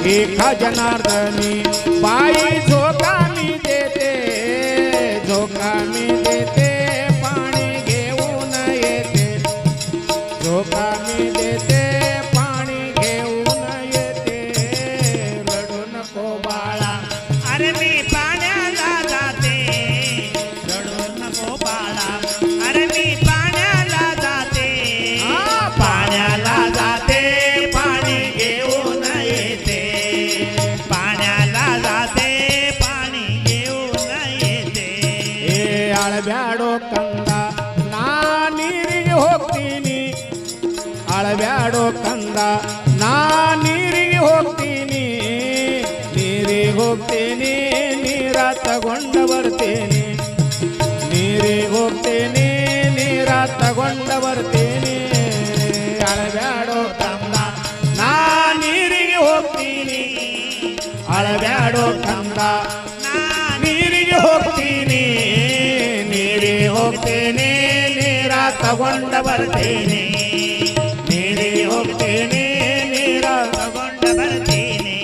देखा जनार्दनी बाई झोका मी देते झोका मी देते पाणी घेऊन येते झोका मी देते पाणी घेऊन येते रडू नको बाळा अरे मी पाण्याला जाते रडू नको बाळा अरे मी पाण्याला जाते पाण्याला जाते पाणी घेऊन येते पाण्याला जाते पाणी घेऊन येते ए आळब्याडो कंदा ना ನೀರಿಗೆ ಹೋಗ್ತೀನಿ ಆಳಬ್ಯಾಡೋ ಕಂದ ನಾ ನೀರಿಗೆ ಹೋಗ್ತೀನಿ ನೀರಿಗೆ ಹೋಗ್ತೀನಿ ನೀರ ತಗೊಂಡ ಬರ್ತೀನಿ ನೀರಿಗೆ ಹೋಗ್ತೀನಿ ನೀರ ತಗೊಂಡ ಬರ್ತೀನಿ ಆಳಬ್ಯಾಡೋ ಕಂದ ನಾ ನೀರಿಗೆ ಹೋಗ್ತೀನಿ ಆಳಬ್ಯಾಡೋ ಕಂದ ನೀರಿಗೆ ಹೋಗ್ತೀನಿ ನೀರಿಗೆ ಹೋಗ್ತೀನಿ ನೀರ ತಗೊಂಡ ಬರ್ತೀನಿ ನೀರಿಗೆ ಹೋಗ್ತೀನಿ ನೀರ ತಗೊಂಡ ಬರ್ತೀನಿ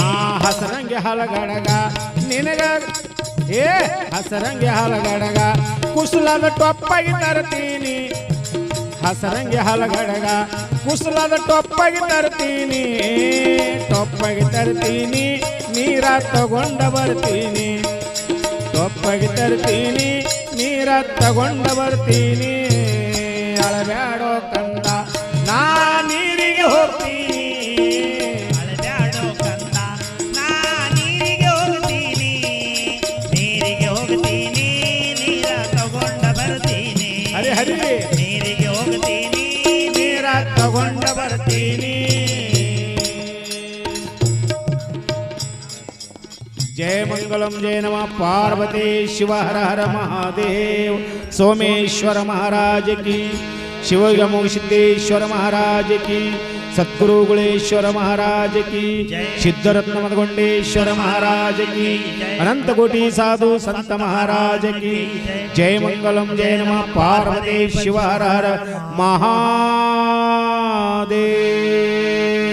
ಆ ಹಸರಂಗೆ ಹಲಗಡಗ ನಿನಗ ಏ ಹಸರಂಗೆ ಹಲಗಡಗ ಕುಸುಲದ ಟೊಪ್ಪಾಗಿ ತರ್ತೀನಿ ಹಸರಂಗೆ ಹಲಗಡಗ ಕುಸುಲದ ಟೊಪ್ಪಾಗಿ ತರ್ತೀನಿ ಟೊಪ್ಪಾಗಿ ತರ್ತೀನಿ ನೀರ ತಗೊಂಡ ಬರ್ತೀನಿ ಟೊಪ್ಪಾಗಿ ತರ್ತೀನಿ ನೀರ ತಗೊಂಡ ಬರ್ತೀನಿ ಅಳಬ್ಯಾಡೋ ಕಂದ ನಾ ನೀರಿಗೆ ಹೋಗ್ತೀನಿ ಅಳಬ್ಯಾಡೋ ಕಂದ ನಾ ನೀರಿಗೆ ಹೋಗ್ತೀನಿ ನೀರಿಗೆ ಹೋಗ್ತೀನಿ ನೀರ ತಗೊಂಡ ಬರ್ತೀನಿ ಹರಿ ಹರಿ ನೀರಿಗೆ ಹೋಗ್ತೀನಿ ನೀರ ತಗೊಂಡ ಬರ್ತೀನಿ जय मंगलम जय नमः पार्वती शिव हर हर महादेव सोमेश्वर महाराज की शिवगमो सिद्धेश्वर महाराज की सद्गुरु गुणेश्वर महाराज की सिद्धरत्न मदगुंडेश्वर महाराज की अनंत कोटि साधु संत महाराज की जय मंगलम जय नमः पार्वती शिव हर हर महादेव।